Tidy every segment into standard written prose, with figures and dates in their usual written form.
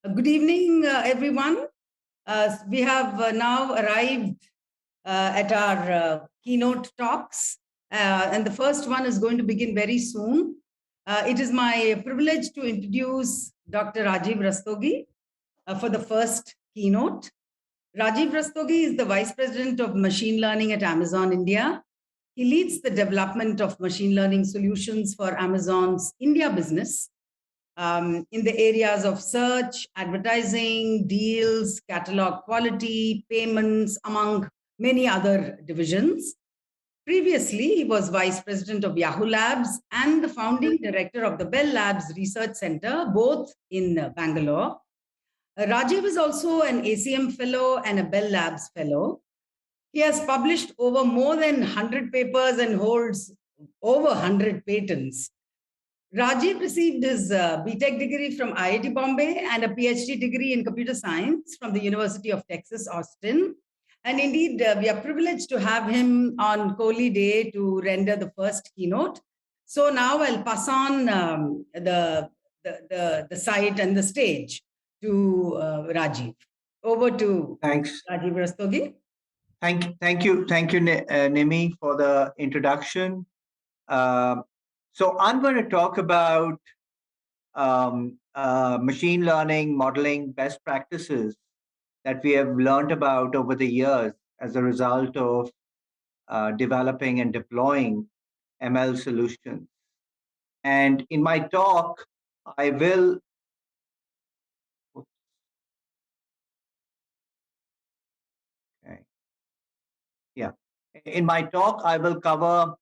Good evening, everyone. We have now arrived at our keynote talks, and the first one is going to begin very soon. It is my privilege to introduce Dr. Rajeev Rastogi for the first keynote. Rajeev Rastogi is the Vice President of Machine Learning at Amazon India. He leads the development of machine learning solutions for Amazon's India business in the areas of search, advertising, deals, catalog quality, payments, among many other divisions. Previously, he was vice president of Yahoo Labs and the founding director of the Bell Labs Research Center, both in Bangalore. Rajeev is also an ACM fellow and a Bell Labs fellow. He has published over more than 100 papers and holds over 100 patents. Rajeev received his BTech degree from IIT Bombay and a PhD degree in computer science from the University of Texas, Austin. And indeed, we are privileged to have him on Kohli Day to render the first keynote. So now I'll pass on the site and the stage to Rajeev. Over to Thanks. Rajeev Rastogi. Thank you, Nimi, for the introduction. So I'm going to talk about machine learning modeling best practices that we have learned about over the years as a result of developing and deploying ML solutions. And in my talk, I will In my talk, I will cover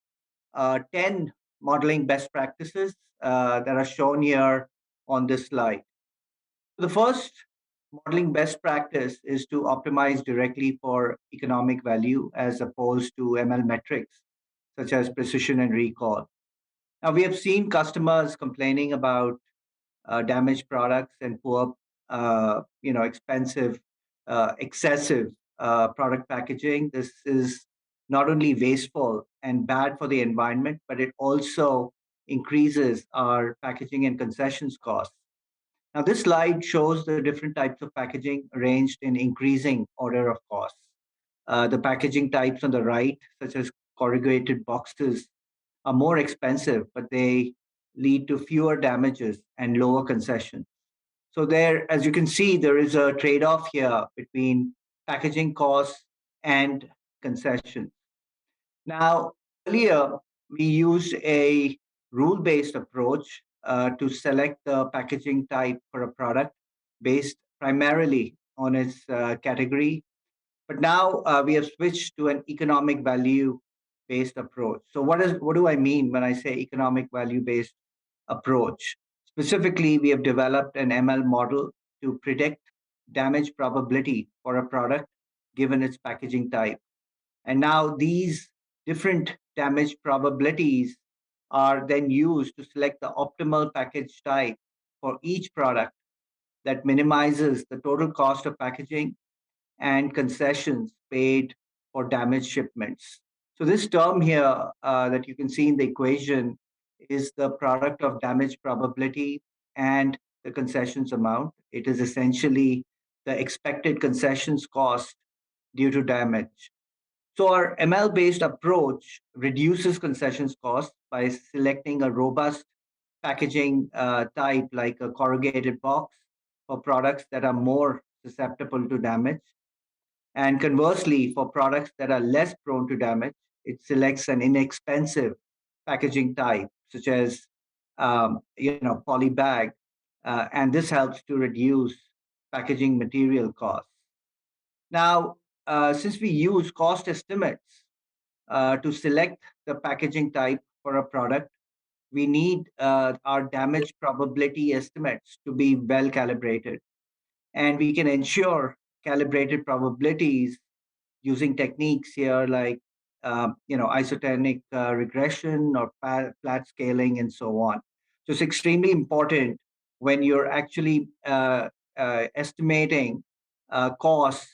10 modeling best practices that are shown here on this slide. The first modeling best practice is to optimize directly for economic value as opposed to ML metrics, such as precision and recall. Now, we have seen customers complaining about damaged products and poor, expensive, excessive product packaging. This is not only wasteful and bad for the environment, but it also increases our packaging and concessions costs. Now, this slide shows the different types of packaging arranged in increasing order of costs. The packaging types on the right, such as corrugated boxes, are more expensive, but they lead to fewer damages and lower concessions. So there, as you can see, there is a trade-off here between packaging costs and concessions. Now, earlier, we used a rule-based approach to select the packaging type for a product based primarily on its category. But now we have switched to an economic value-based approach. So what do I mean when I say economic value-based approach? Specifically, we have developed an ML model to predict damage probability for a product given its packaging type. And now these different damage probabilities are then used to select the optimal package type for each product that minimizes the total cost of packaging and concessions paid for damaged shipments. So this term here that you can see in the equation is the product of damage probability and the concessions amount. It is essentially the expected concessions cost due to damage. So our ML-based approach reduces concessions costs by selecting a robust packaging type like a corrugated box for products that are more susceptible to damage. And conversely, for products that are less prone to damage, it selects an inexpensive packaging type, such as poly bag, and this helps to reduce packaging material costs. Now, since we use cost estimates to select the packaging type for a product, we need our damage probability estimates to be well calibrated. And we can ensure calibrated probabilities using techniques here like isotonic regression or flat scaling and so on. So it's extremely important when you're actually estimating costs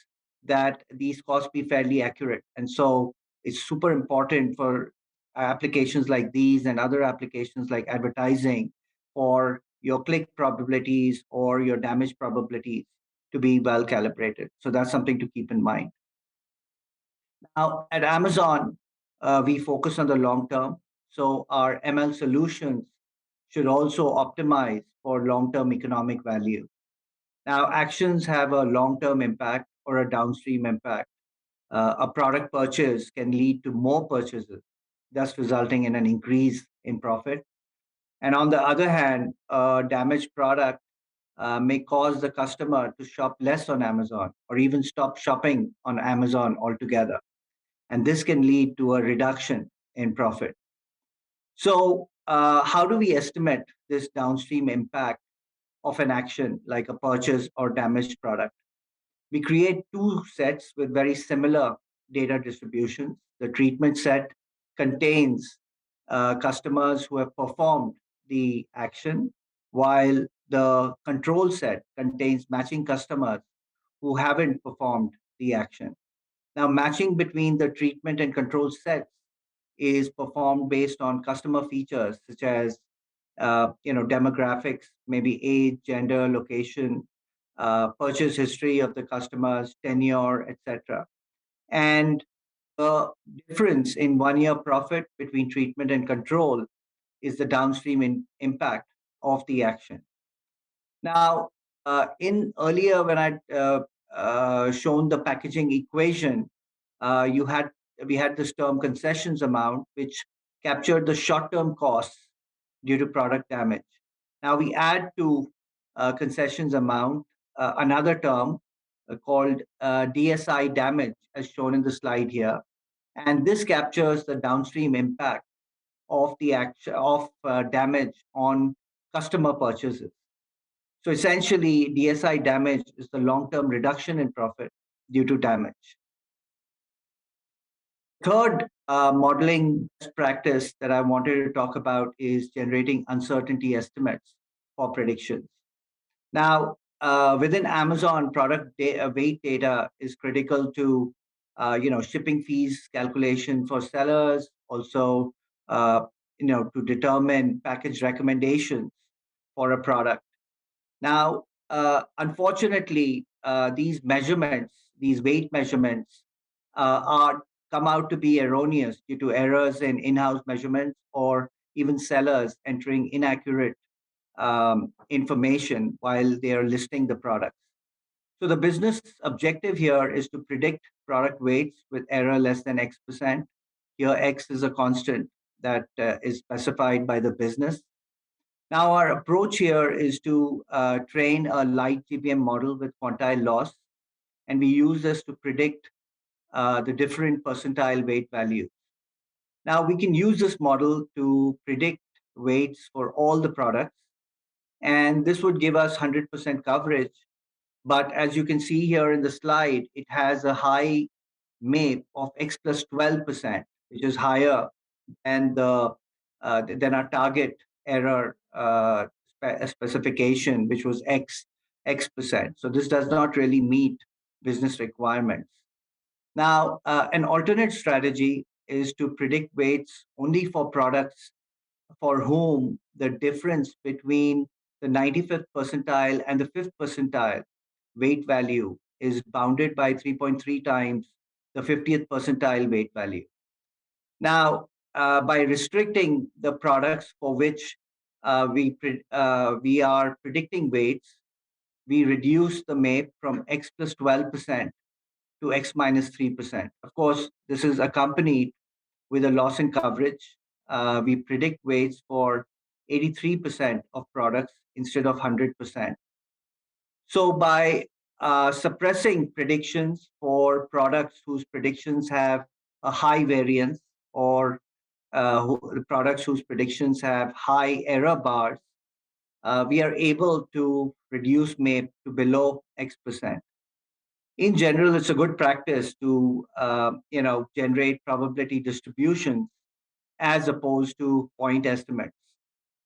that these costs be fairly accurate. And so it's super important for applications like these and other applications like advertising for your click probabilities or your damage probabilities to be well calibrated. So that's something to keep in mind. Now, at Amazon, we focus on the long term. So our ML solutions should also optimize for long term economic value. Now, actions have a long term impact or a downstream impact. A product purchase can lead to more purchases, thus resulting in an increase in profit. And on the other hand, a damaged product may cause the customer to shop less on Amazon or even stop shopping on Amazon altogether. And this can lead to a reduction in profit. So, how do we estimate this downstream impact of an action like a purchase or damaged product? We create two sets with very similar data distributions. The treatment set contains customers who have performed the action, while the control set contains matching customers who haven't performed the action. Now, matching between the treatment and control sets is performed based on customer features such as demographics, maybe age, gender, location, purchase history of the customers, tenure, etc. And the difference in 1 year profit between treatment and control is the downstream impact of the action. Now, in earlier when I shown the packaging equation, you had we had this term concessions amount, which captured the short-term costs due to product damage. Now we add to concessions amount another term called DSI damage, as shown in the slide here, and this captures the downstream impact of the damage on customer purchases. So essentially, DSI damage is the long-term reduction in profit due to damage. Third modeling best practice that I wanted to talk about is generating uncertainty estimates for predictions. Now, within Amazon, product weight data is critical to shipping fees calculation for sellers, also to determine package recommendations for a product. Now, unfortunately, these measurements, these weight measurements, are come out to be erroneous due to errors in in-house measurements or even sellers entering inaccurate information while they are listing the products. So the business objective here is to predict product weights with error less than X%. Here, X is a constant that is specified by the business. Now, our approach here is to train a light GPM model with quantile loss, and we use this to predict the different percentile weight values. Now, we can use this model to predict weights for all the products, and this would give us 100% coverage. But as you can see here in the slide, it has a high MAPE of X plus 12%, which is higher than our target error specification, which was X%. So this does not really meet business requirements. Now, an alternate strategy is to predict weights only for products for whom the difference between the 95th percentile and the 5th percentile weight value is bounded by 3.3 times the 50th percentile weight value. Now, by restricting the products for which we are predicting weights, we reduce the MAPE from X plus 12% to X minus 3%. Of course, this is accompanied with a loss in coverage. We predict weights for 83% of products instead of 100%. So by suppressing predictions for products whose predictions have a high variance or products whose predictions have high error bars, we are able to reduce MAPE to below X%. In general, it's a good practice to generate probability distributions as opposed to point estimates.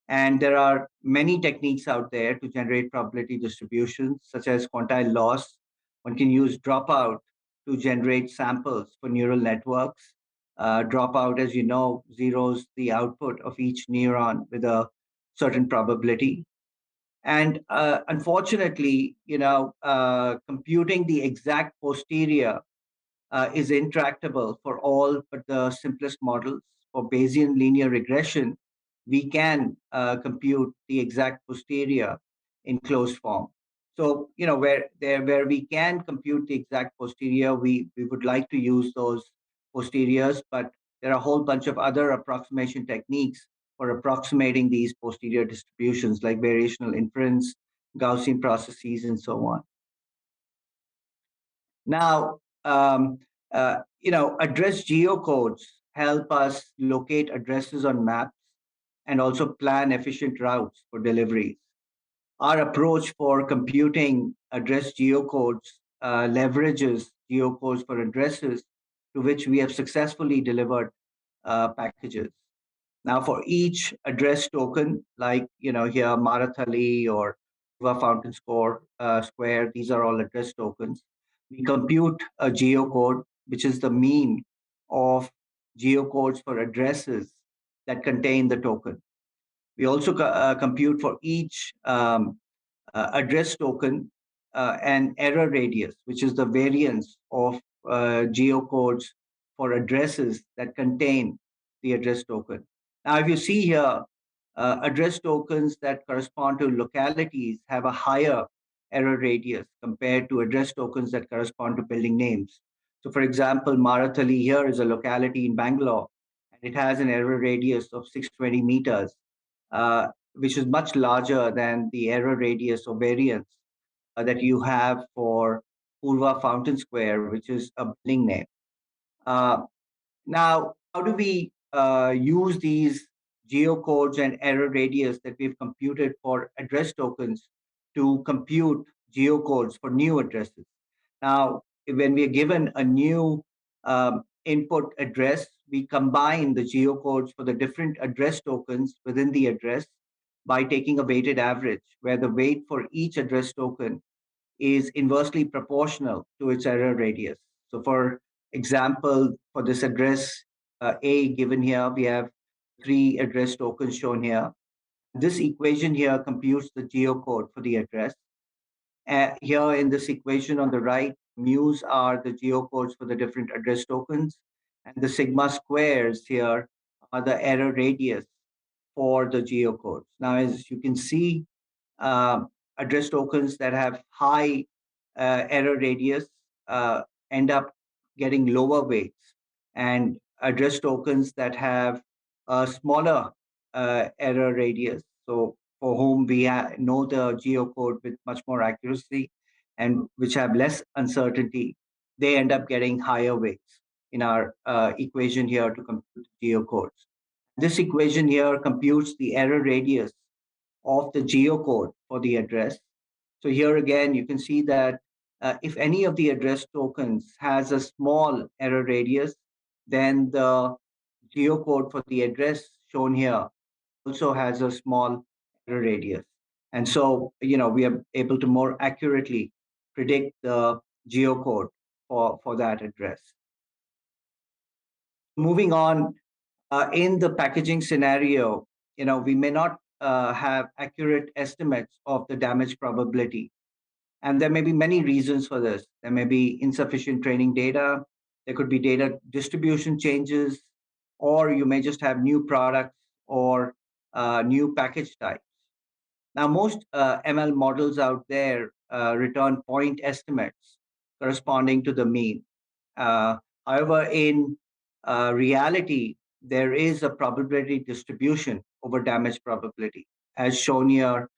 And there are many techniques out there to generate probability distributions, such as quantile loss. One can use dropout to generate samples for neural networks. Dropout, as you know, zeros the output of each neuron with a certain probability. And unfortunately, computing the exact posterior is intractable for all but the simplest models. For Bayesian linear regression, we can compute the exact posterior in closed form. So, where we can compute the exact posterior, we would like to use those posteriors, but there are a whole bunch of other approximation techniques for approximating these posterior distributions, like variational inference, Gaussian processes, and so on. Now, address geocodes help us locate addresses on maps and also plan efficient routes for deliveries. Our approach for computing address geocodes leverages geocodes for addresses to which we have successfully delivered packages. Now, for each address token, like here Marathali or Fountain Square, these are all address tokens. We compute a geocode, which is the mean of geocodes for addresses that contain the token. We also compute for each address token an error radius, which is the variance of geocodes for addresses that contain the address token. Now, if you see here, address tokens that correspond to localities have a higher error radius compared to address tokens that correspond to building names. So, for example, Marathali here is a locality in Bangalore, and it has an error radius of 620 meters, which is much larger than the error radius or variance that you have for Purva Fountain Square, which is a building name. Uh, Now, how do we use these geocodes and error radius that we've computed for address tokens to compute geocodes for new addresses? Now, when we are given a new input address, we combine the geocodes for the different address tokens within the address by taking a weighted average, where the weight for each address token is inversely proportional to its error radius. So, for example, for this address A given here, we have three address tokens shown here. This equation here computes the geocode for the address. Here in this equation on the right, mu's are the geocodes for the different address tokens, and the sigma squares here are the error radius for the geocodes. Now, as you can see, uh, address tokens that have high error radius uh, end up getting lower weights, and address tokens that have a smaller error radius, so for whom we know the geocode with much more accuracy and which have less uncertainty, they end up getting higher weights in our equation here to compute geocodes. This equation here computes the error radius of the geocode for the address. So here again, you can see that if any of the address tokens has a small error radius, then the geocode for the address shown here also has a small error radius. And so, we are able to more accurately predict the geocode for that address. Moving on, in the packaging scenario, we may not have accurate estimates of the damage probability. And there may be many reasons for this. There may be insufficient training data, there could be data distribution changes, or you may just have new products or new package types. Now, most ML models out there return point estimates corresponding to the mean. Uh, However, in reality, there is a probability distribution over damage probability, as shown here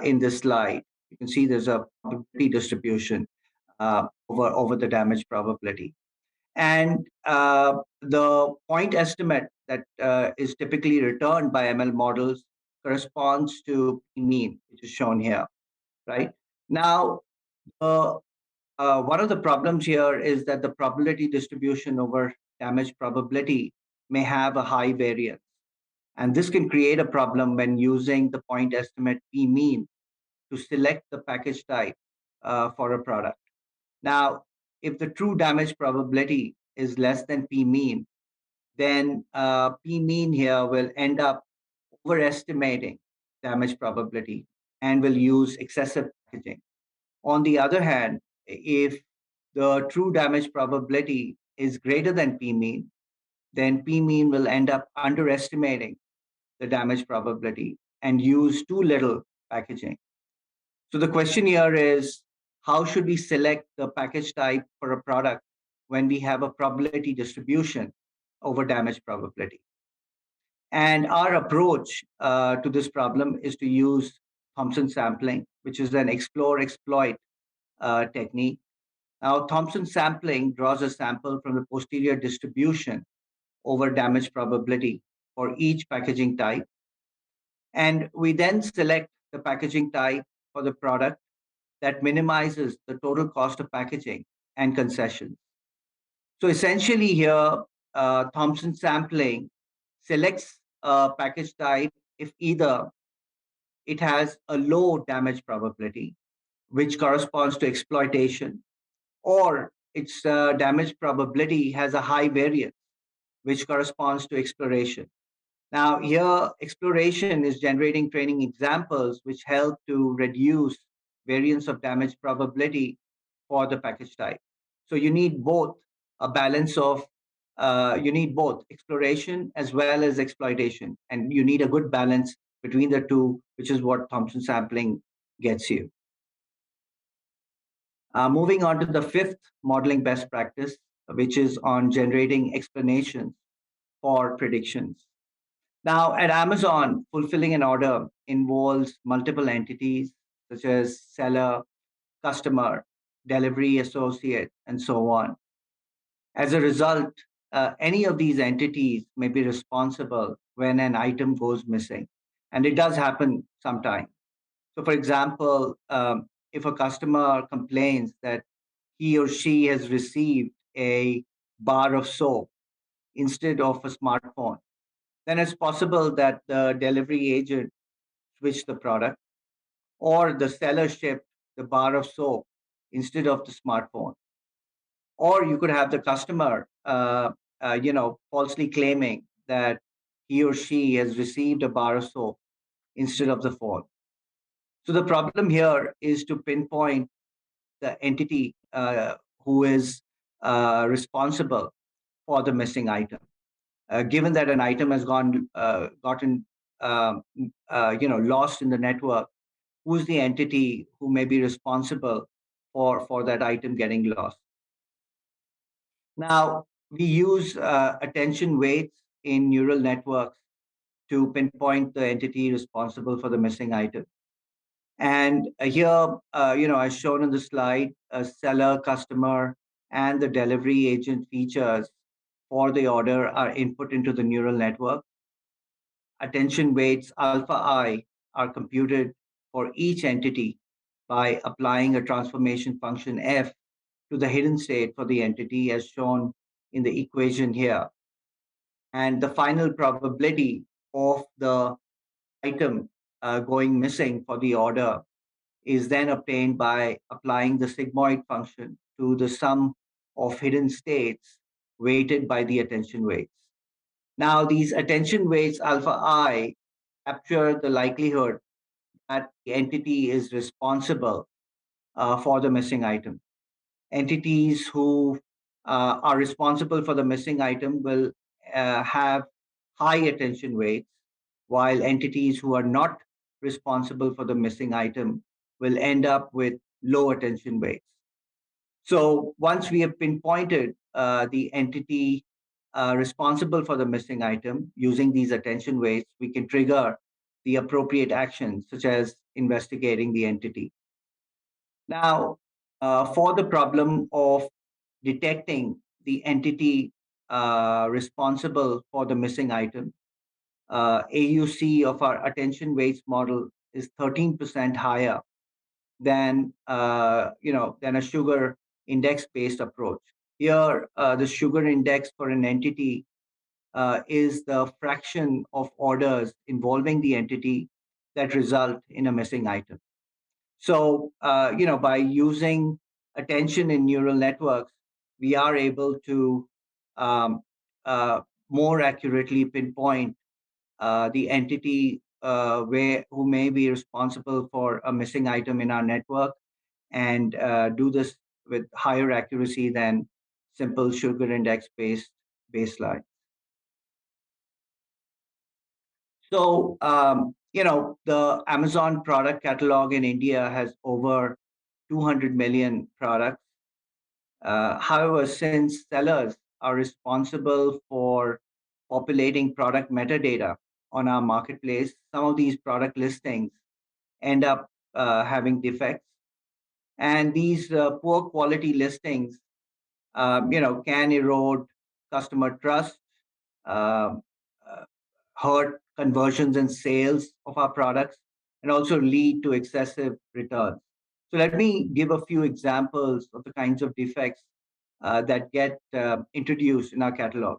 in this slide. You can see there's a probability distribution over the damage probability. And the point estimate that is typically returned by ML models corresponds to mean, which is shown here, right? Now, one of the problems here is that the probability distribution over damage probability may have a high variance. And this can create a problem when using the point estimate P mean to select the package type for a product. Now, if the true damage probability is less than P mean, then P mean here will end up overestimating damage probability. and will use excessive packaging. On the other hand, if the true damage probability is greater than P mean, then P mean will end up underestimating the damage probability and use too little packaging. So the question here is, how should we select the package type for a product when we have a probability distribution over damage probability? And our approach to this problem is to use Thompson sampling, which is an explore exploit technique. Now, Thompson sampling draws a sample from the posterior distribution over damage probability for each packaging type. And we then select the packaging type for the product that minimizes the total cost of packaging and concessions. So essentially here, Thompson sampling selects a package type if either it has a low damage probability, which corresponds to exploitation, or its damage probability has a high variance, which corresponds to exploration. Now, here, exploration is generating training examples which help to reduce variance of damage probability for the package type. So you need both a balance of you need both exploration as well as exploitation, and you need a good balance between the two, which is what Thompson sampling gets you. Moving on to the fifth modeling best practice, which is on generating explanations for predictions. Now, at Amazon, fulfilling an order involves multiple entities such as seller, customer, delivery associate, and so on. As a result, any of these entities may be responsible when an item goes missing. And it does happen sometimes. So, for example, if a customer complains that he or she has received a bar of soap instead of a smartphone, then it's possible that the delivery agent switched the product, or the seller shipped the bar of soap instead of the smartphone. Or you could have the customer, falsely claiming that he or she has received a bar of soap instead of the phone. So the problem here is to pinpoint the entity who is responsible for the missing item. Given that an item has gotten lost in the network, who's the entity who may be responsible for that item getting lost? Now, we use attention weights in neural networks to pinpoint the entity responsible for the missing item. And here, as shown in the slide, a seller, customer, and the delivery agent features for the order are input into the neural network. Attention weights alpha I are computed for each entity by applying a transformation function f to the hidden state for the entity as shown in the equation here. And the final probability of the item going missing for the order is then obtained by applying the sigmoid function to the sum of hidden states weighted by the attention weights. Now, these attention weights alpha I capture the likelihood that the entity is responsible for the missing item. Entities who are responsible for the missing item will have high attention weights, while entities who are not responsible for the missing item will end up with low attention weights. So once we have pinpointed the entity responsible for the missing item using these attention weights, we can trigger the appropriate actions, such as investigating the entity. Now, for the problem of detecting the entity responsible for the missing item, AUC of our attention weights model is 13% higher than than a sugar index based approach. Here, the sugar index for an entity is the fraction of orders involving the entity that result in a missing item. So, by using attention in neural networks, we are able to um, more accurately pinpoint the entity who may be responsible for a missing item in our network and do this with higher accuracy than simple sugar index based baseline. So, the Amazon product catalog in India has over 200 million products. However, since sellers are responsible for populating product metadata on our marketplace, some of these product listings end up having defects. And these poor quality listings, can erode customer trust, um, uh, hurt conversions and sales of our products, and also lead to excessive returns. So let me give a few examples of the kinds of defects that get introduced in our catalog.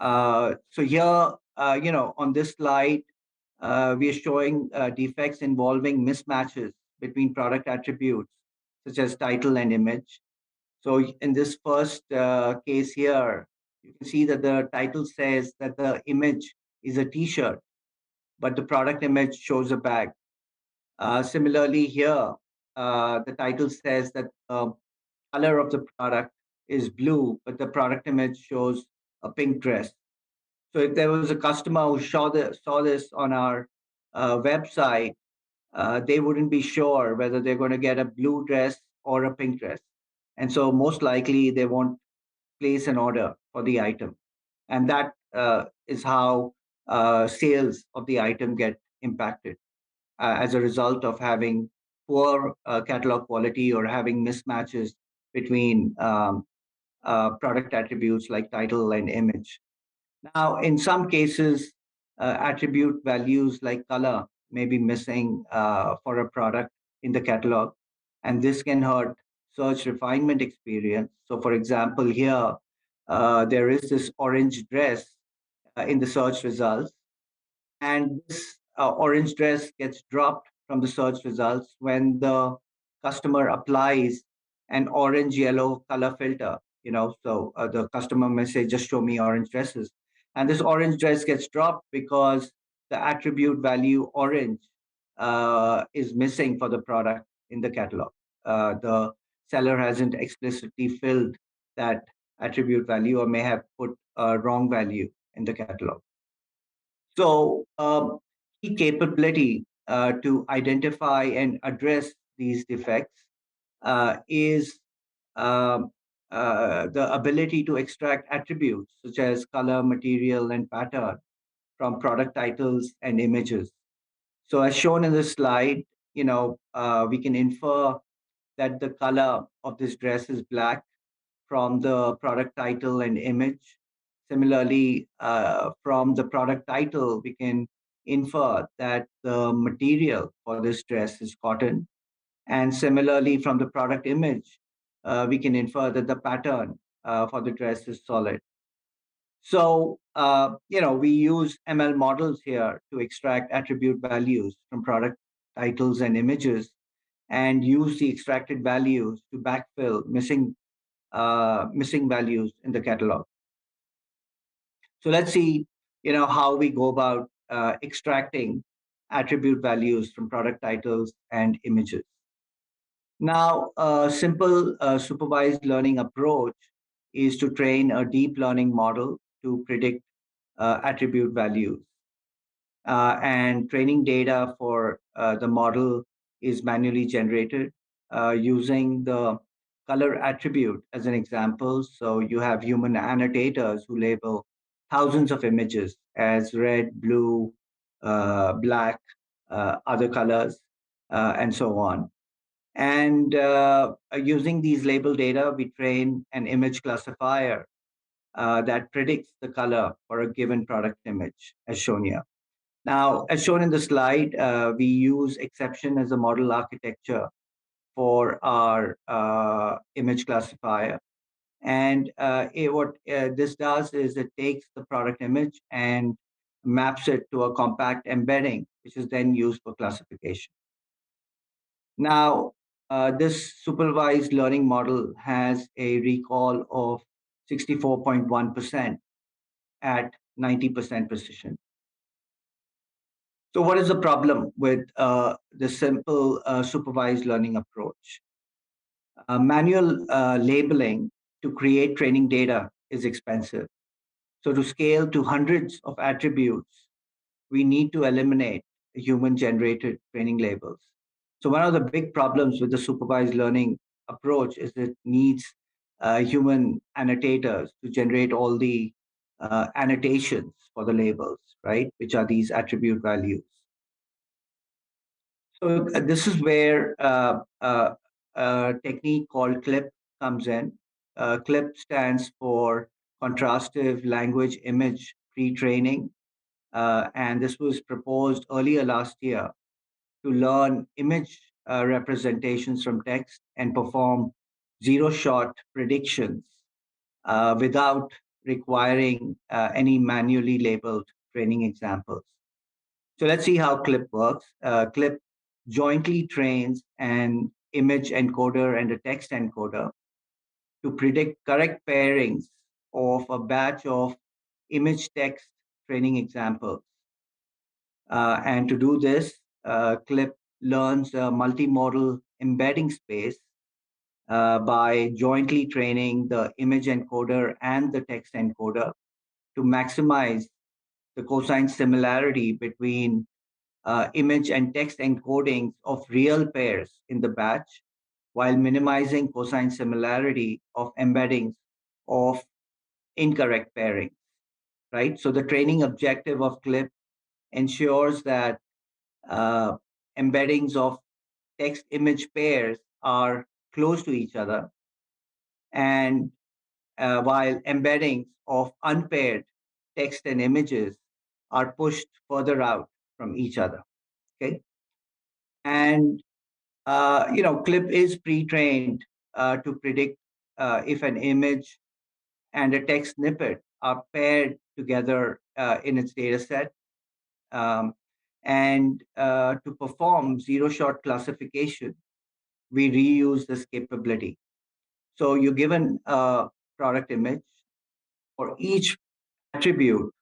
So here, on this slide, we are showing defects involving mismatches between product attributes, such as title and image. So in this first case here, you can see that the title says that the image is a T-shirt, but the product image shows a bag. Similarly here, the title says that the color of the product is blue, but the product image shows a pink dress. So if there was a customer who saw this on our website, they wouldn't be sure whether they're going to get a blue dress or a pink dress. And so most likely they won't place an order for the item. And that is how sales of the item get impacted as a result of having poor catalog quality or having mismatches between product attributes like title and image. Now, in some cases, attribute values like color may be missing for a product in the catalog, and this can hurt search refinement experience. So, for example, here there is this orange dress in the search results, and this orange dress gets dropped from the search results when the customer applies an orange yellow color filter. So the customer may say, just show me orange dresses, and this orange dress gets dropped because the attribute value orange is missing for the product in the catalog. The seller hasn't explicitly filled that attribute value or may have put a wrong value in the catalog. So, key capability to identify and address these defects is um, the ability to extract attributes such as color, material, and pattern from product titles and images. So, as shown in this slide, we can infer that the color of this dress is black from the product title and image. Similarly, from the product title, we can infer that the material for this dress is cotton. And similarly, from the product image, we can infer that the pattern for the dress is solid. So, we use ML models here to extract attribute values from product titles and images and use the extracted values to backfill missing values in the catalog. So let's see, how we go about extracting attribute values from product titles and images. Now, a simple supervised learning approach is to train a deep learning model to predict attribute values. And training data for the model is manually generated using the color attribute as an example. So you have human annotators who label thousands of images as red, blue, black, other colors, and so on. And using these label data, we train an image classifier that predicts the color for a given product image, as shown here. Now, as shown in the slide, we use exception as a model architecture for our image classifier. And what this does is it takes the product image and maps it to a compact embedding, which is then used for classification. Now, this supervised learning model has a recall of 64.1% at 90% precision. So, what is the problem with the simple supervised learning approach? Manual labeling to create training data is expensive. So, to scale to hundreds of attributes, we need to eliminate human generated training labels. So, one of the big problems with the supervised learning approach is it needs human annotators to generate all the annotations for the labels, right? Which are these attribute values. So, this is where a technique called CLIP comes in. CLIP stands for Contrastive Language Image Pre Training. And this was proposed earlier last year to learn image representations from text and perform zero shot predictions without requiring any manually labeled training examples. So let's see how CLIP works. CLIP jointly trains an image encoder and a text encoder to predict correct pairings of a batch of image text training examples. And to do this, CLIP learns a multimodal embedding space by jointly training the image encoder and the text encoder to maximize the cosine similarity between image and text encodings of real pairs in the batch while minimizing cosine similarity of embeddings of incorrect pairings, right? So the training objective of CLIP ensures that uh, embeddings of text image pairs are close to each other, and while embeddings of unpaired text and images are pushed further out from each other. Okay, and CLIP is pre-trained to predict if an image and a text snippet are paired together in its data set. And to perform zero-shot classification, we reuse this capability. So you're given a product image. For each attribute,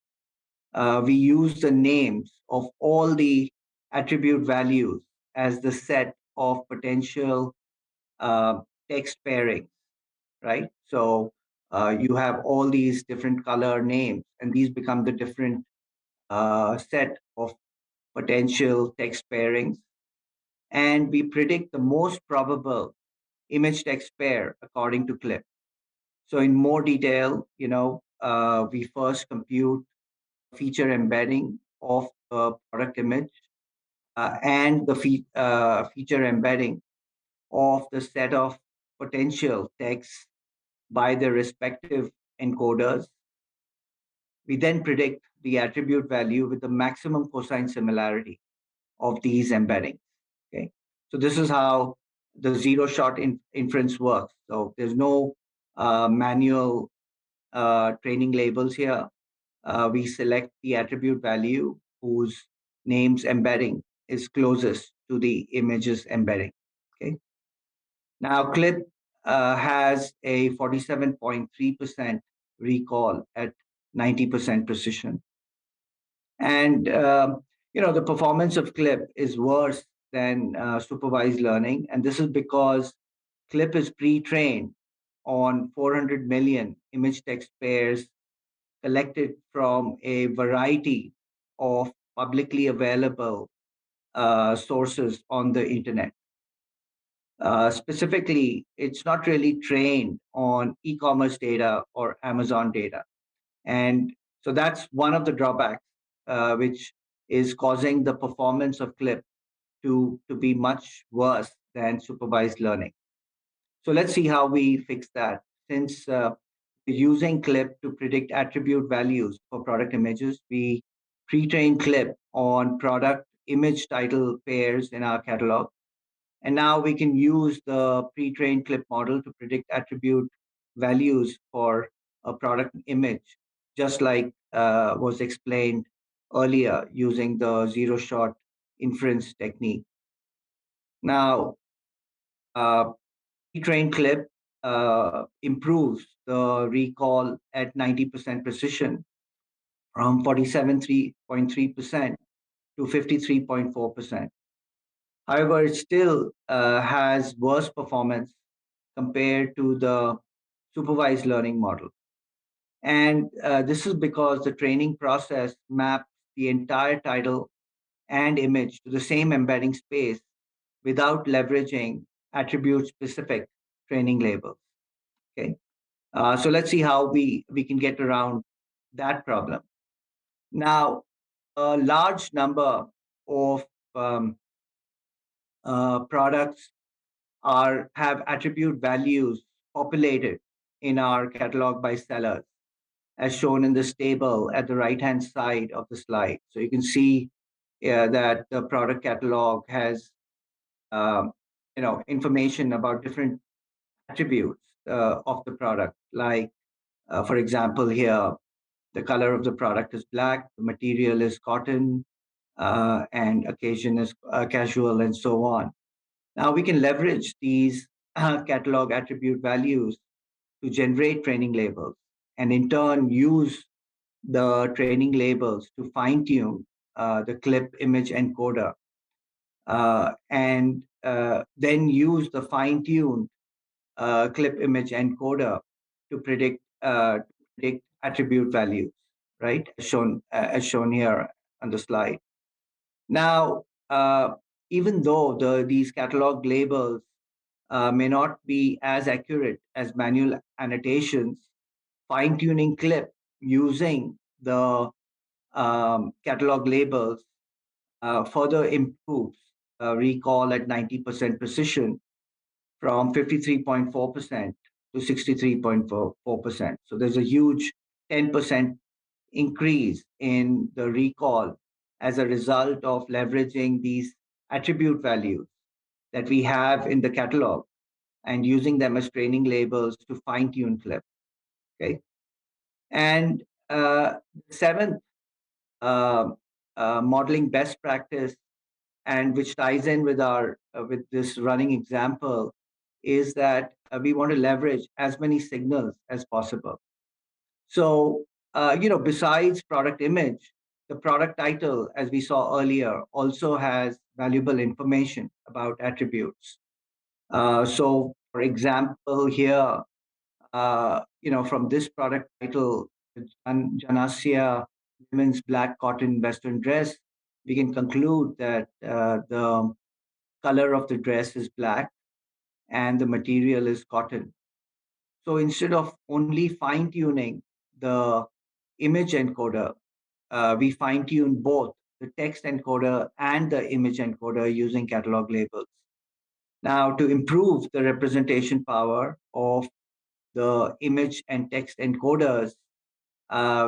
we use the names of all the attribute values as the set of potential uh, text pairings, right? So you have all these different color names, and these become the different set of potential text pairings. And we predict the most probable image text pair according to CLIP. So in more detail, we first compute feature embedding of the product image and the feature embedding of the set of potential texts by their respective encoders. We then predict the attribute value with the maximum cosine similarity of these embeddings. Okay, so this is how the zero-shot inference works. So there's no manual training labels here. We select the attribute value whose name's embedding is closest to the image's embedding. Okay. Now, CLIP has a 47.3% recall at 90% precision. And, the performance of CLIP is worse than supervised learning. And this is because CLIP is pre-trained on 400 million image text pairs collected from a variety of publicly available sources on the internet. Specifically, it's not really trained on e-commerce data or Amazon data. And so that's one of the drawbacks, which is causing the performance of CLIP to be much worse than supervised learning. So let's see how we fix that. Since we're using CLIP to predict attribute values for product images, we pre-train CLIP on product image title pairs in our catalog. And now we can use the pre-trained CLIP model to predict attribute values for a product image, just like was explained earlier using the zero-shot inference technique. Now, pre-trained CLIP improves the recall at 90% precision from 47.3% to 53.4%. However, it still has worse performance compared to the supervised learning model. And this is because the training process maps the entire title and image to the same embedding space without leveraging attribute specific training labels. Okay. So let's see how we can get around that problem. Now, a large number of um, products have attribute values populated in our catalog by sellers, as shown in this table at the right-hand side of the slide. So you can see that the product catalog has information about different attributes of the product. Like, for example, here the color of the product is black, the material is cotton, and occasion is casual, and so on. Now we can leverage these catalog attribute values to generate training labels, and in turn use the training labels to fine tune the clip image encoder, and then use the fine tuned clip image encoder to predict attribute values, right? As shown here on the slide. Now, even though these catalog labels may not be as accurate as manual annotations, fine tuning clip using the catalog labels further improves recall at 90% precision from 53.4% to 63.4%. So there's a huge 10% increase in the recall as a result of leveraging these attribute values that we have in the catalog and using them as training labels to fine tune clip. Okay. And seventh uh, modeling best practice, and which ties in with our with this running example, is that we want to leverage as many signals as possible. So besides product image, the product title, as we saw earlier, also has valuable information about attributes. So for example, here from this product title, Janasya women's black cotton western dress, we can conclude that the color of the dress is black and the material is cotton. So instead of only fine tuning the image encoder, we fine tune both the text encoder and the image encoder using catalog labels. Now, to improve the representation power of the image and text encoders,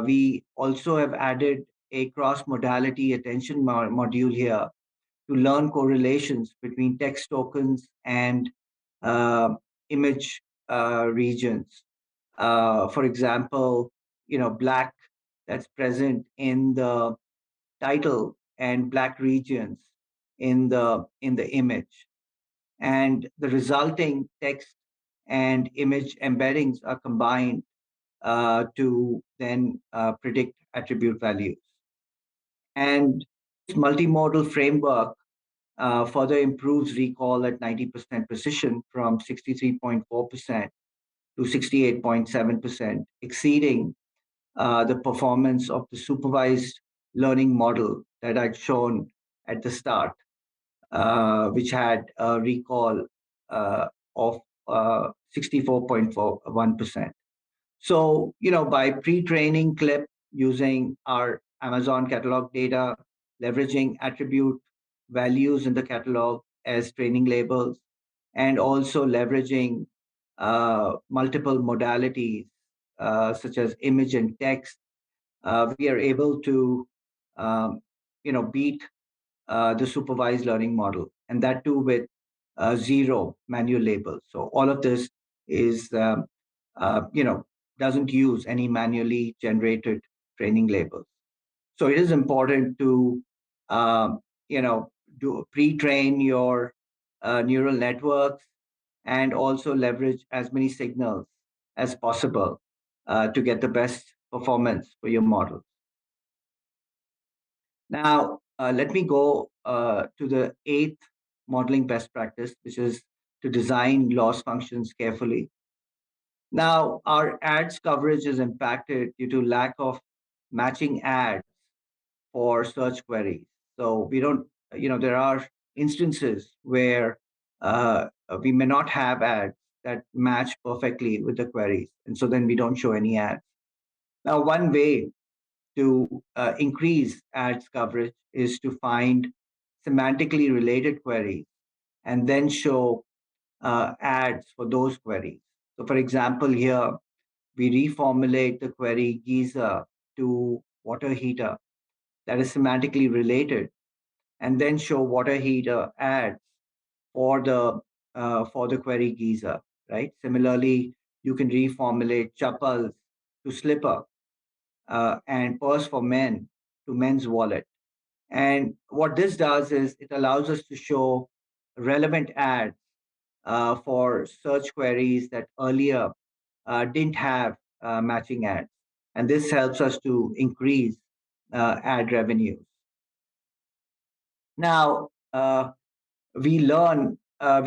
we also have added a cross-modality attention module here to learn correlations between text tokens and uh, image regions. For example, black that's present in the title and black regions in the image, and the resulting text and image embeddings are combined to then predict attribute values. And this multimodal framework further improves recall at 90% precision from 63.4% to 68.7%, exceeding the performance of the supervised learning model that I'd shown at the start, which had a recall of 64.41%. So, by pre-training clip using our Amazon catalog data, leveraging attribute values in the catalog as training labels, and also leveraging multiple modalities such as image and text, we are able to, beat the supervised learning model, and that too with zero manual labels. So all of this is, doesn't use any manually generated training labels. So it is important to, um, do pre-train your neural networks and also leverage as many signals as possible to get the best performance for your models. Now, let me go to the eighth modeling best practice, which is to design loss functions carefully. Now, our ads coverage is impacted due to lack of matching ads for search queries. So we don't, there are instances where we may not have ads that match perfectly with the queries. And so then we don't show any ads. Now, one way to increase ads coverage is to find semantically related queries and then show ads for those queries. So, for example, here we reformulate the query geyser to water heater that is semantically related, and then show water heater ads for the query geyser. Right. Similarly, you can reformulate chappals to slipper and purse for men to men's wallet. And what this does is it allows us to show relevant ads for search queries that earlier didn't have matching ads. And this helps us to increase ad revenues. Now, we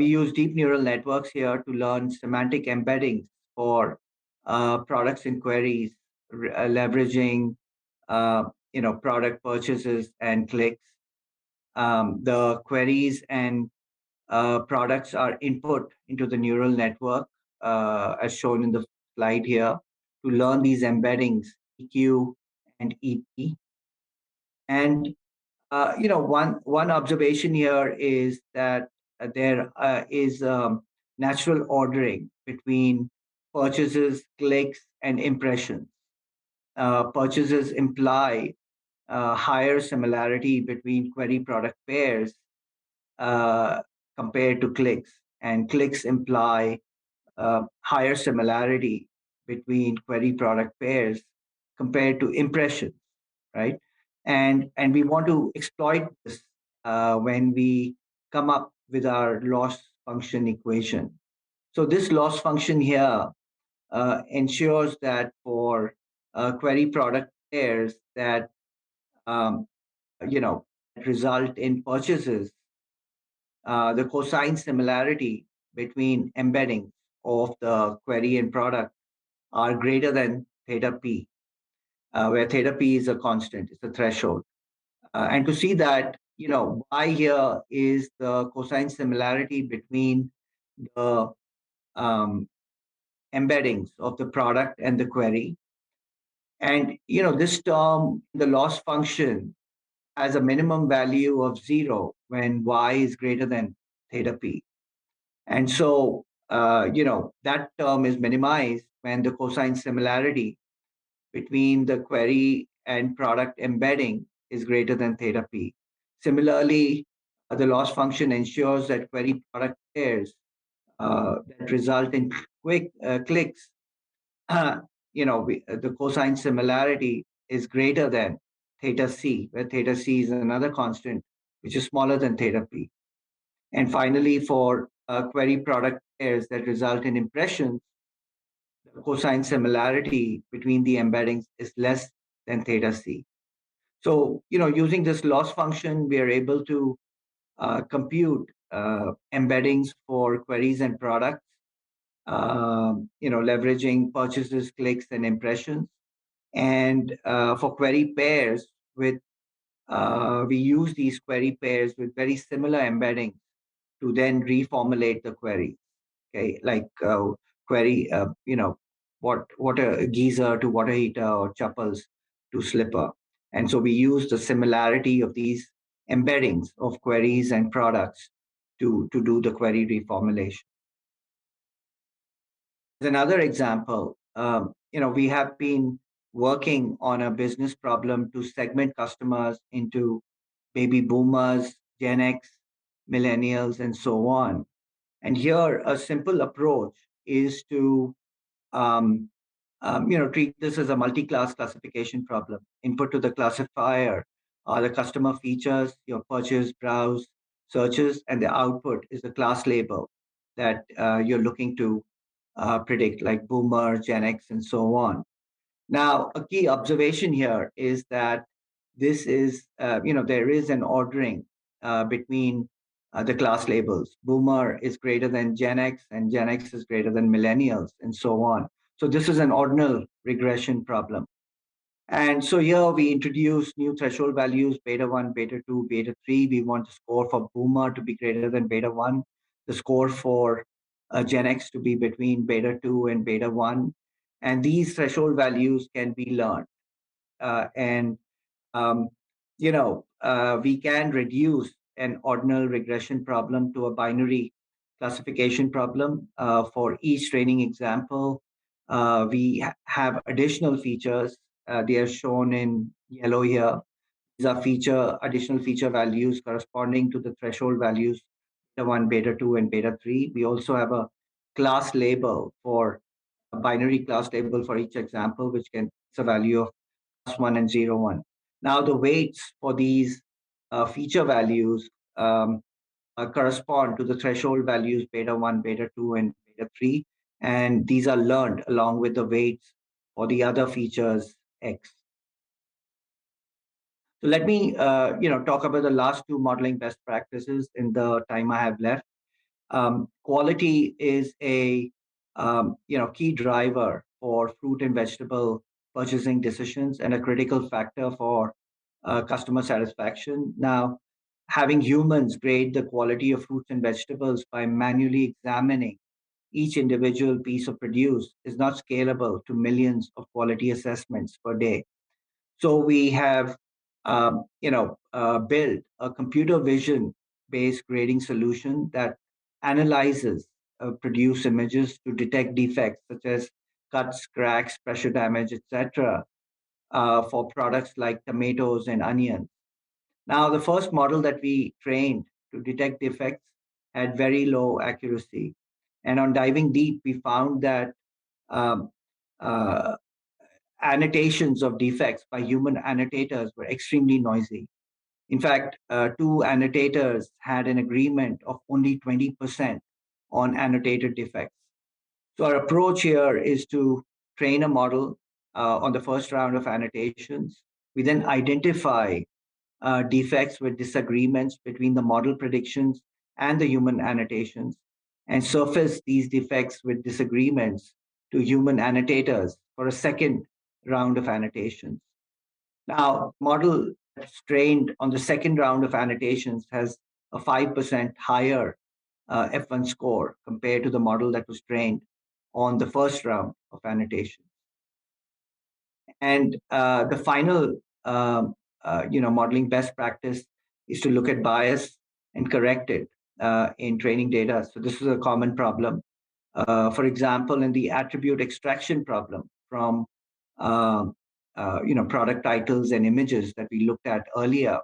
use deep neural networks here to learn semantic embeddings for products and queries, leveraging product purchases and clicks. The queries and products are input into the neural network, as shown in the slide here, to learn these embeddings, EQ and EP. And one observation here is that there is natural ordering between purchases, clicks, and impressions. Purchases imply higher similarity between query product pairs uh, compared to clicks, and clicks imply higher similarity between query product pairs compared to impressions, right? And we want to exploit this when we come up with our loss function equation. So this loss function here ensures that for query product pairs that um, result in purchases, the cosine similarity between embeddings of the query and product are greater than theta p, where theta p is a constant, it's a threshold. And to see that, y here is the cosine similarity between the um, embeddings of the product and the query. And, this term, the loss function, has a minimum value of 0 when y is greater than theta p. And so, that term is minimized when the cosine similarity between the query and product embedding is greater than theta p. Similarly, the loss function ensures that query product pairs that result in clicks, the cosine similarity is greater than theta c, where theta c is another constant, which is smaller than theta p. And finally, for query product pairs that result in impressions, the cosine similarity between the embeddings is less than theta c. So, using this loss function, we are able to compute embeddings for queries and products, leveraging purchases, clicks, and impressions. And for query pairs, we use these query pairs with very similar embeddings to then reformulate the query. Okay, like query, water geyser to water heater or chappals to slipper. And so we use the similarity of these embeddings of queries and products to do the query reformulation. As another example, we have been working on a business problem to segment customers into baby boomers, Gen X, millennials, and so on. And here, a simple approach is to um, treat this as a multi-class classification problem. Input to the classifier are the customer features, your purchase, browse, searches, and the output is the class label that you're looking to predict, like boomer, Gen X, and so on. Now, a key observation here is that this is, there is an ordering between the class labels. Boomer is greater than Gen X, and Gen X is greater than millennials, and so on. So this is an ordinal regression problem. And so here we introduce new threshold values, beta 1, beta 2, beta 3. We want the score for boomer to be greater than beta 1, the score for Gen X to be between beta 2 and beta 1. And these threshold values can be learned. And um, we can reduce an ordinal regression problem to a binary classification problem. For each training example, we have additional features. They are shown in yellow here. These are additional feature values corresponding to the threshold values, beta 1, beta 2, and beta 3. We also have a class label for a binary class label for each example, which can it's a value of +1 and 0, 1. Now, the weights for these feature values correspond to the threshold values beta 1, beta 2, and beta 3. And these are learned along with the weights for the other features X. So let me talk about the last two modeling best practices in the time I have left. Quality is a key driver for fruit and vegetable purchasing decisions and a critical factor for customer satisfaction. Now, having humans grade the quality of fruits and vegetables by manually examining each individual piece of produce is not scalable to millions of quality assessments per day. So we have, built a computer vision based grading solution that analyzes produce images to detect defects such as cuts, cracks, pressure damage, etc., for products like tomatoes and onions. Now, the first model that we trained to detect defects had very low accuracy. And on diving deep, we found that um, uh, annotations of defects by human annotators were extremely noisy. In fact, two annotators had an agreement of only 20% on annotated defects. So, our approach here is to train a model on the first round of annotations. We then identify defects with disagreements between the model predictions and the human annotations and surface these defects with disagreements to human annotators for a second round of annotations. Now, model that's trained on the second round of annotations has a 5% higher F1 score compared to the model that was trained on the first round of annotations. And the final, modeling best practice is to look at bias and correct it in training data. So this is a common problem. For example, in the attribute extraction problem from product titles and images that we looked at earlier,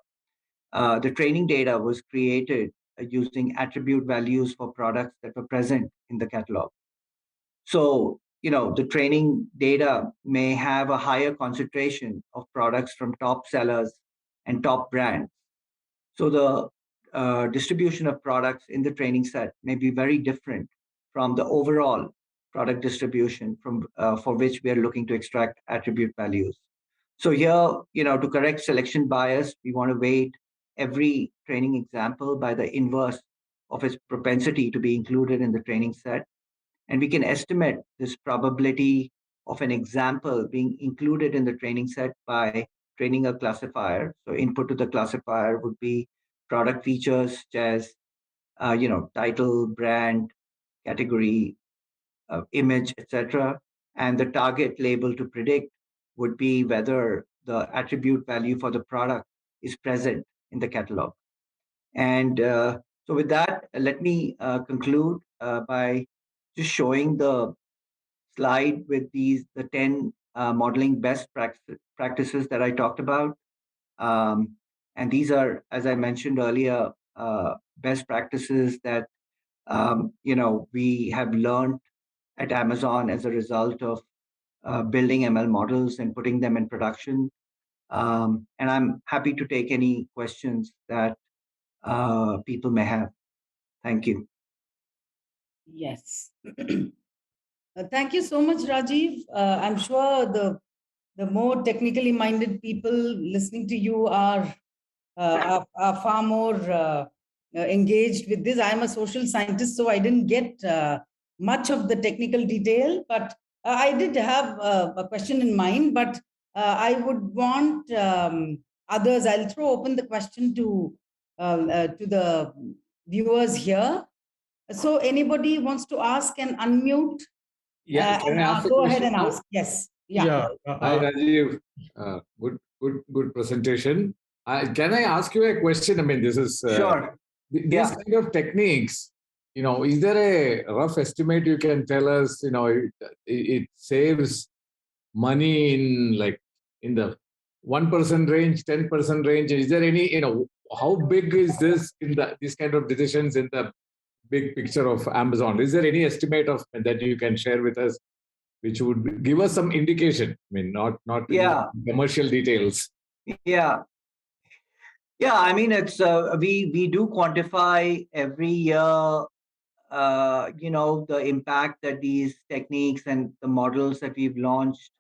the training data was created using attribute values for products that were present in the catalog. So, the training data may have a higher concentration of products from top sellers and top brands. So the distribution of products in the training set may be very different from the overall product distribution from for which we are looking to extract attribute values. So here, to correct selection bias, we want to weight every training example by the inverse of its propensity to be included in the training set. And we can estimate this probability of an example being included in the training set by training a classifier. So input to the classifier would be product features such as, title, brand, category, image, etc. And the target label to predict would be whether the attribute value for the product is present in the catalog. And so, with that, let me conclude by just showing the slide with the 10 modeling best practices that I talked about. And these are, as I mentioned earlier, best practices that we have learned at Amazon as a result of building ML models and putting them in production. And I'm happy to take any questions that people may have. Thank you. Yes. Thank you so much, Rajeev. I'm sure the more technically minded people listening to you are far more engaged with this. I'm a social scientist, so I didn't get much of the technical detail, but I did have a question in mind, but I would want others. I'll throw open the question to the viewers here. So anybody wants to ask and unmute? Yeah, can I ask a Go question ahead and now? ask. Yes. Yeah. Hi, Rajeev. Good presentation. Can I ask you a question? I mean, this is Sure. these kind of techniques. Is there a rough estimate you can tell us? It saves money in the 1% range, 10% range. Is there any? How big is this in these kind of decisions in the big picture of Amazon? Is there any estimate of that you can share with us, which would give us some indication? I mean, not commercial details. Yeah. I mean, it's we do quantify every year, the impact that these techniques and the models that we've launched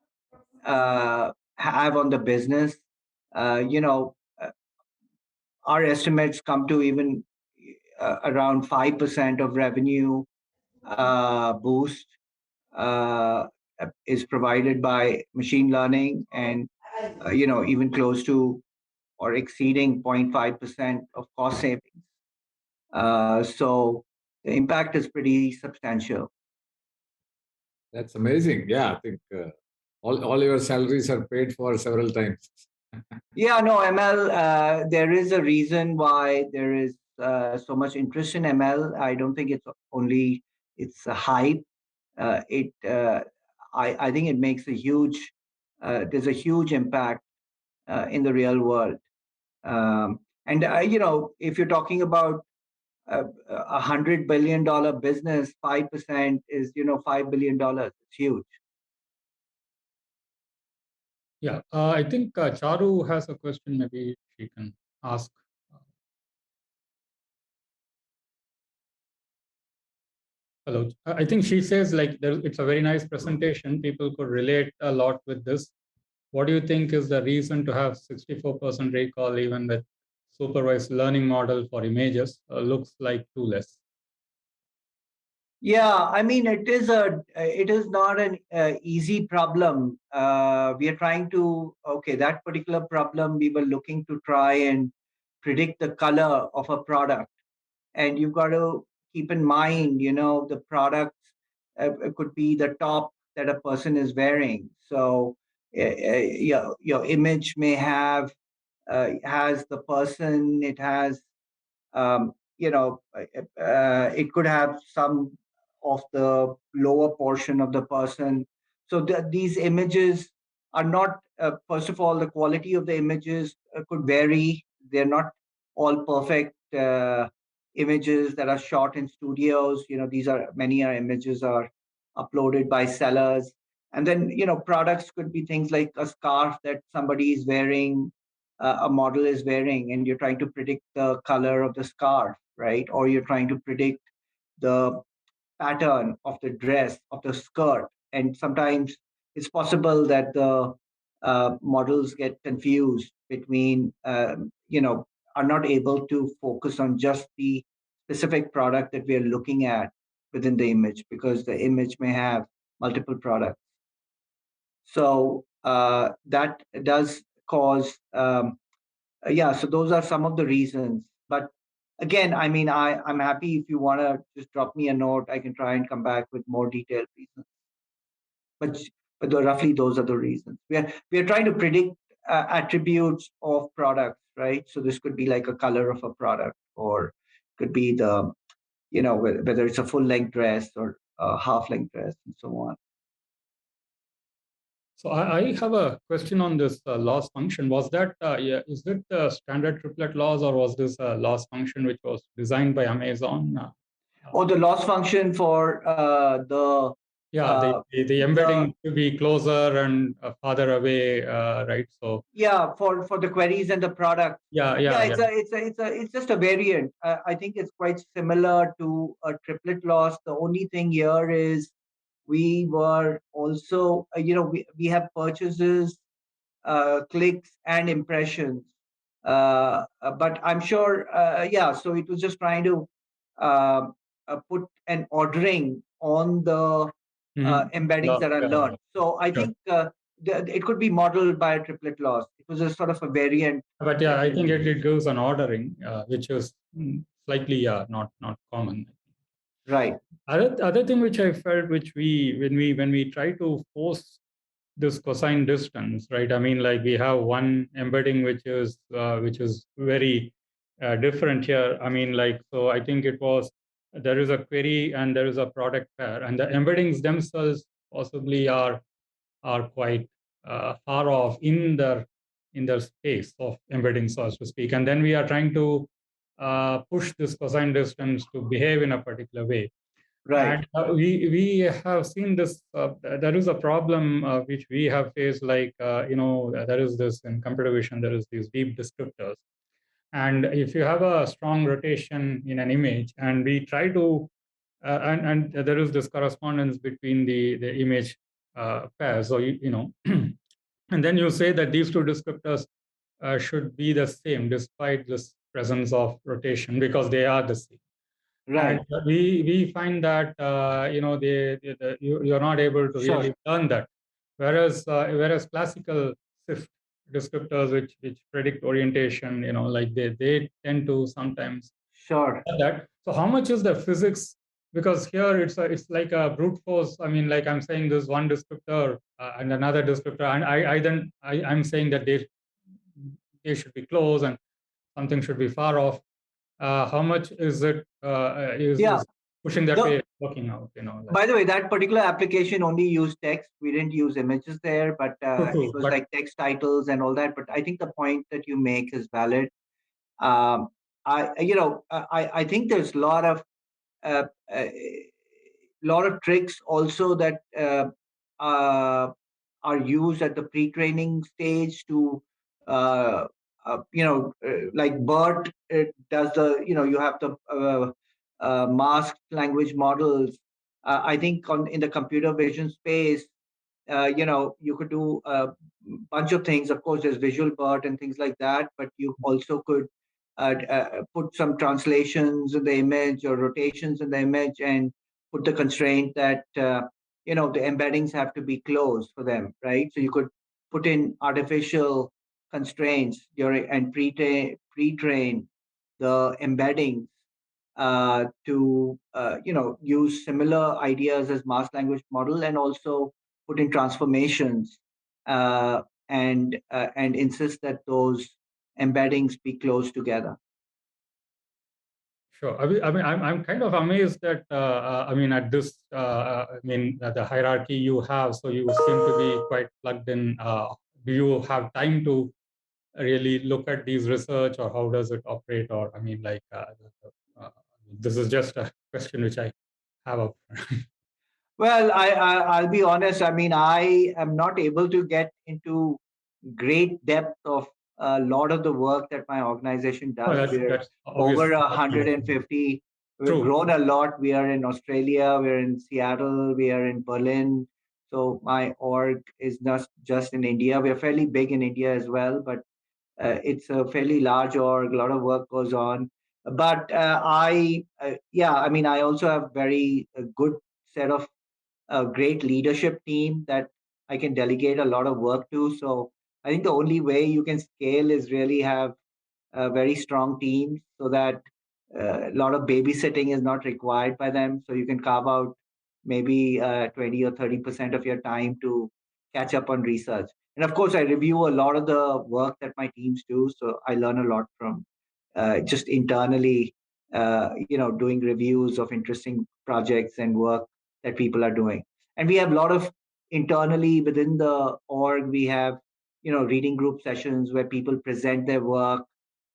have on the business. Uh, you know, uh, our estimates come to even around 5% of revenue boost is provided by machine learning, and even close to or exceeding 0.5% of cost savings. So the impact is pretty substantial. That's amazing. Yeah, I think all your salaries are paid for several times. Yeah, no, ML, there is a reason why there is so much interest in ML. I don't think it's a hype. I think it makes there's a huge impact in the real world. And if you're talking about $100 billion business, 5% is $5 billion. It's huge. Yeah, I think Charu has a question. Maybe she can ask. Hello. I think she says it's a very nice presentation. People could relate a lot with this. What do you think is the reason to have 64% recall even with supervised learning model for images? Looks like too less. Yeah, I mean, it is not an easy problem. We are trying to, that particular problem, we were looking to try and predict the color of a product. And you've got to keep in mind, the products could be the top that a person is wearing. So your image may has the person, it has it could have some of the lower portion of the person. So these images are not, first of all, the quality of the images could vary. They're not all perfect images that are shot in studios. Many are images are uploaded by sellers. And then, products could be things like a scarf that somebody is wearing, a model is wearing, and you're trying to predict the color of the scarf, right? Or you're trying to predict the pattern of the dress, of the skirt. And sometimes it's possible that the models get confused between, are not able to focus on just the specific product that we are looking at within the image, because the image may have multiple products. So that does cause, so those are some of the reasons. But again, I mean, I'm happy if you want to just drop me a note. I can try and come back with more detailed reasons. But roughly those are the reasons. We are trying to predict attributes of products, right? So this could be like a color of a product, or could be the whether it's a full length dress or a half length dress, and so on. So I have a question on this loss function. Was that, is it the standard triplet loss, or was this a loss function which was designed by Amazon? Or the loss function for the... the embedding to be closer and farther away, right? So for the queries and the product. It's just a variant. I think it's quite similar to a triplet loss. The only thing here is we were also, we have purchases clicks and impressions. But I'm sure, yeah. So it was just trying to put an ordering on the embeddings that are learned. So I think it could be modeled by a triplet loss. It was a sort of a variant. But yeah, I think it goes on ordering, which is slightly not common. Right. Other thing which I felt, which when we try to force this cosine distance, right? I mean, like we have one embedding which is very different here. I mean, like, so I think it was, there is a query and there is a product pair, and the embeddings themselves possibly are quite far off in their space of embedding, so to speak. And then we are trying to push this cosine distance to behave in a particular way. Right. And we have seen this. There is a problem which we have faced. Like there is this in computer vision. There is these deep descriptors, and if you have a strong rotation in an image, and we try to, and there is this correspondence between the image pair. So and then you say that these two descriptors should be the same despite this presence of rotation because they are the same. Right. And we find that you're not able to really learn that, whereas classical SIFT descriptors which predict orientation, like they tend to sometimes that. So how much is the physics? Because here it's like a brute force. I mean, like I'm saying this one descriptor and another descriptor, and I'm saying that they should be close and something should be far off. How much is it is pushing that way working out? By the way, that particular application only used text. We didn't use images there, but it was like text titles and all that. But I think the point that you make is valid. I think there's a lot of tricks also that are used at the pre-training stage to like BERT does the you have the masked language models. I think in the computer vision space, you could do a bunch of things. Of course, there's visual BERT and things like that, but you also could put some translations in the image or rotations in the image and put the constraint that the embeddings have to be closed for them, right? So you could put in artificial constraints during and pre-train the embeddings to use similar ideas as masked language model, and also put in transformations and insist that those embeddings be close together. Sure. I mean, I'm kind of amazed that at this the hierarchy you have. So you seem to be quite plugged in. Do you have time to really look at these research, or how does it operate? Or this is just a question which I have up. Well, I'll be honest. I mean, I am not able to get into great depth of a lot of the work that my organization does. We're over 150. We've grown a lot. We are in Australia. We're in Seattle. We are in Berlin. So my org is not just in India. We're fairly big in India as well, but it's a fairly large org. A lot of work goes on. But I also have very good set of a great leadership team that I can delegate a lot of work to. So I think the only way you can scale is really have a very strong team, so that a lot of babysitting is not required by them. So you can carve out maybe 20 or 30% of your time to catch up on research. And of course, I review a lot of the work that my teams do. So I learn a lot from just internally, doing reviews of interesting projects and work that people are doing. And we have a lot of internally within the org, we have, reading group sessions where people present their work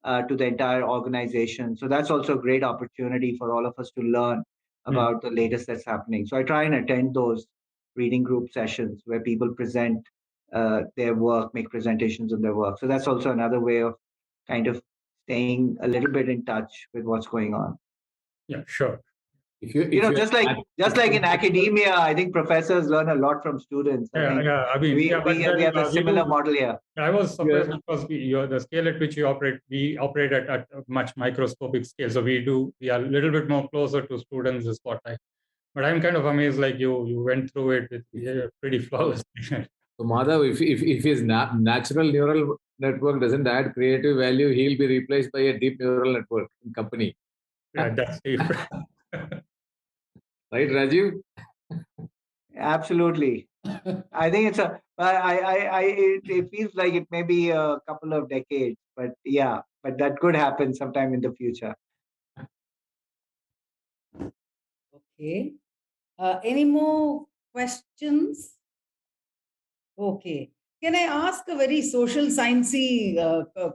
to the entire organization. So that's also a great opportunity for all of us to learn about the latest that's happening. So I try and attend those reading group sessions where people present their work, make presentations of their work. So that's also another way of kind of staying a little bit in touch with what's going on. Yeah, sure. Just like in academia, I think professors learn a lot from students. I mean, we have a similar model here. I was surprised because the scale at which we operate at a much microscopic scale. So we are a little bit more closer to students is what but I'm kind of amazed, like you went through it with pretty flawlessly. So Madhav, if his natural neural network doesn't add creative value, he'll be replaced by a deep neural network in company. Yeah, that's deep. Right, Rajeev? Absolutely. I think it feels like it may be a couple of decades, but that could happen sometime in the future. Okay. Any more questions? Okay. Can I ask a very social sciencey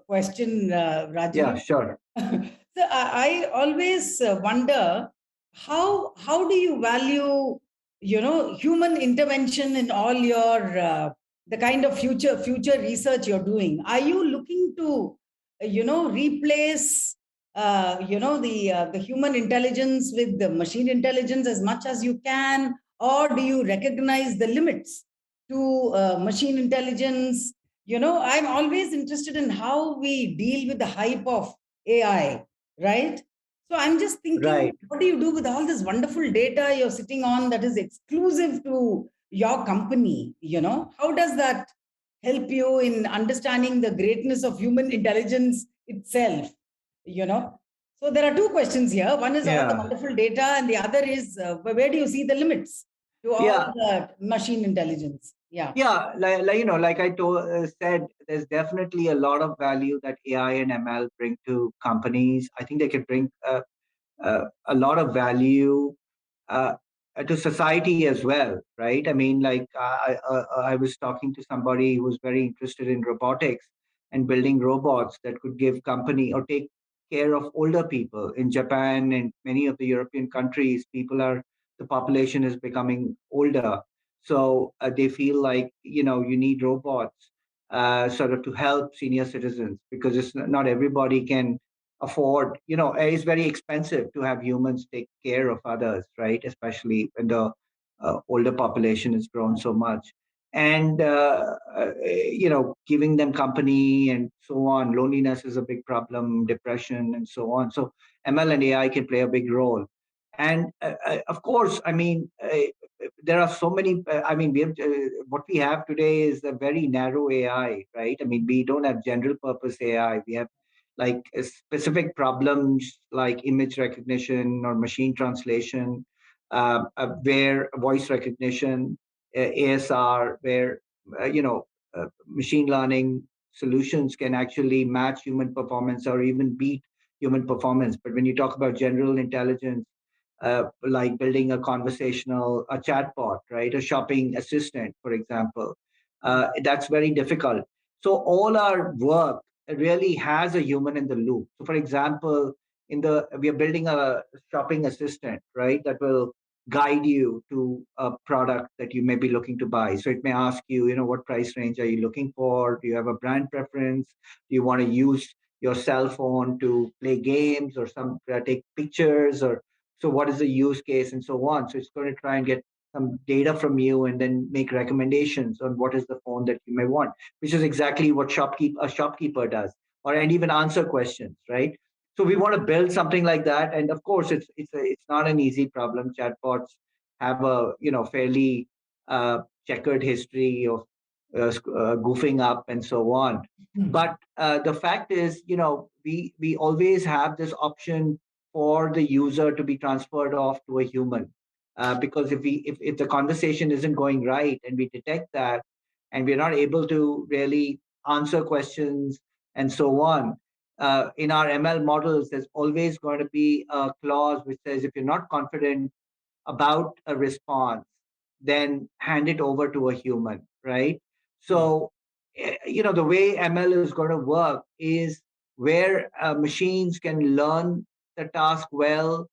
question, Rajeev? Yeah, sure. So I always wonder how do you value human intervention in all your the kind of future research you're doing? Are you looking to replace the human intelligence with the machine intelligence as much as you can, or do you recognize the limits to machine intelligence? I'm always interested in how we deal with the hype of AI, right? So I'm just thinking, Right. what do you do with all this wonderful data you're sitting on that is exclusive to your company? How does that help you in understanding the greatness of human intelligence itself? So there are two questions here. One is all the wonderful data, and the other is where do you see the limits to all the machine intelligence? Yeah, like I said, there's definitely a lot of value that AI and ML bring to companies. I think they can bring a lot of value uh, to society as well, right? I mean, like I was talking to somebody who was very interested in robotics and building robots that could give company or take care of older people. In Japan and many of the European countries, the population is becoming older, so they feel like you need robots sort of to help senior citizens, because it's not everybody can afford, it's very expensive to have humans take care of others, right? Especially when the older population has grown so much. And, giving them company and so on. Loneliness is a big problem, depression, and so on. So ML and AI can play a big role. And of course, I mean, there are so many. I mean, what we have today is a very narrow AI, right? I mean, we don't have general purpose AI. We have like specific problems like image recognition or machine translation, where voice recognition, ASR, where machine learning solutions can actually match human performance or even beat human performance. But when you talk about general intelligence, like building a chatbot, right? A shopping assistant, for example, that's very difficult. So all our work really has a human in the loop. So, for example, we are building a shopping assistant, right? That will guide you to a product that you may be looking to buy. So it may ask you, what price range are you looking for? Do you have a brand preference? Do you want to use your cell phone to play games or take pictures, or so what is the use case and so on? So it's going to try and get some data from you and then make recommendations on what is the phone that you may want, which is exactly what a shopkeeper does, and even answer questions, right? So we want to build something like that, and of course, it's not an easy problem. Chatbots have a fairly checkered history of goofing up and so on. But the fact is, we always have this option for the user to be transferred off to a human, because if the conversation isn't going right and we detect that, and we're not able to really answer questions and so on, in our ML models, there's always going to be a clause which says if you're not confident about a response, then hand it over to a human, right? So, the way ML is going to work is where machines can learn the task well.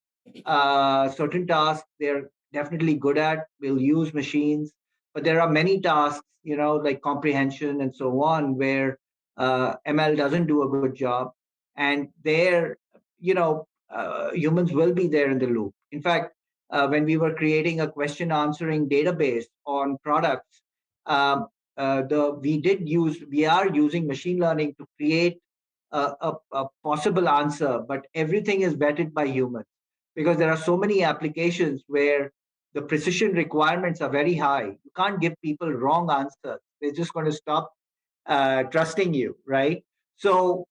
Certain tasks they're definitely good at, we'll use machines, but there are many tasks, like comprehension and so on, where ML doesn't do a good job, and there, humans will be there in the loop. In fact, when we were creating a question answering database on products, we are using machine learning to create a possible answer, but everything is vetted by humans because there are so many applications where the precision requirements are very high. You can't give people wrong answers. They're just going to stop trusting you, right? So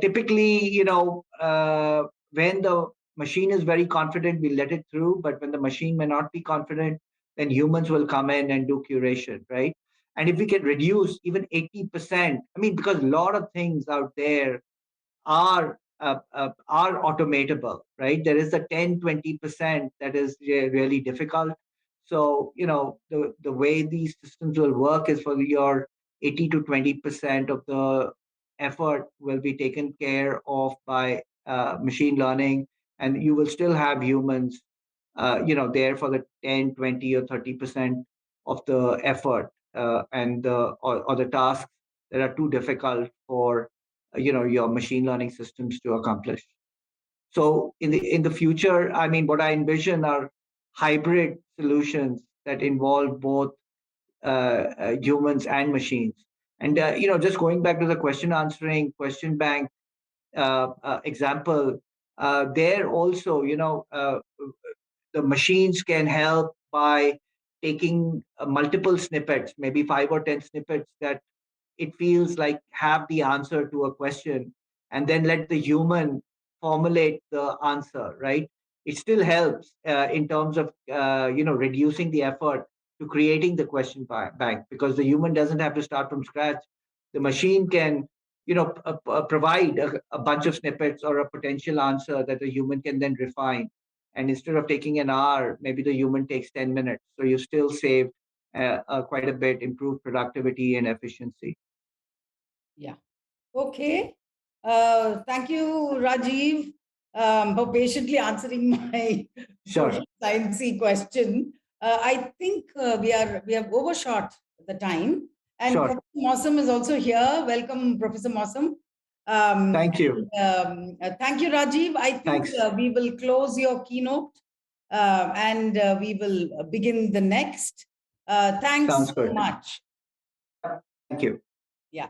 typically, when the machine is very confident, we let it through. But when the machine may not be confident, then humans will come in and do curation, right? And if we can reduce even 80%, I mean, because a lot of things out there are automatable, right? There is a 10-20% that is really difficult. So the way these systems will work is for your 80 to 20% of the effort will be taken care of by machine learning, and you will still have humans there for the 10, 20, or 30% of the effort, or the tasks that are too difficult for your machine learning systems to accomplish. So in the future, I mean, what I envision are hybrid solutions that involve both humans and machines. And just going back to the question answering question bank example, there also, the machines can help by taking multiple snippets, maybe 5 or 10 snippets that it feels like have the answer to a question, and then let the human formulate the answer, right? It still helps in terms of reducing the effort to creating the question bank, because the human doesn't have to start from scratch. The machine can provide a bunch of snippets or a potential answer that the human can then refine, and instead of taking an hour, maybe the human takes 10 minutes, so you still save quite a bit, improve productivity and efficiency. Yeah. Okay. Thank you, Rajeev, for patiently answering my social sciencey question. I think we have overshot the time, and Professor Mossam is also here. Welcome, Professor Mossam. Thank you. Thank you, Rajeev. I think we will close your keynote and we will begin the next. Thanks so much. Thank you. Yeah.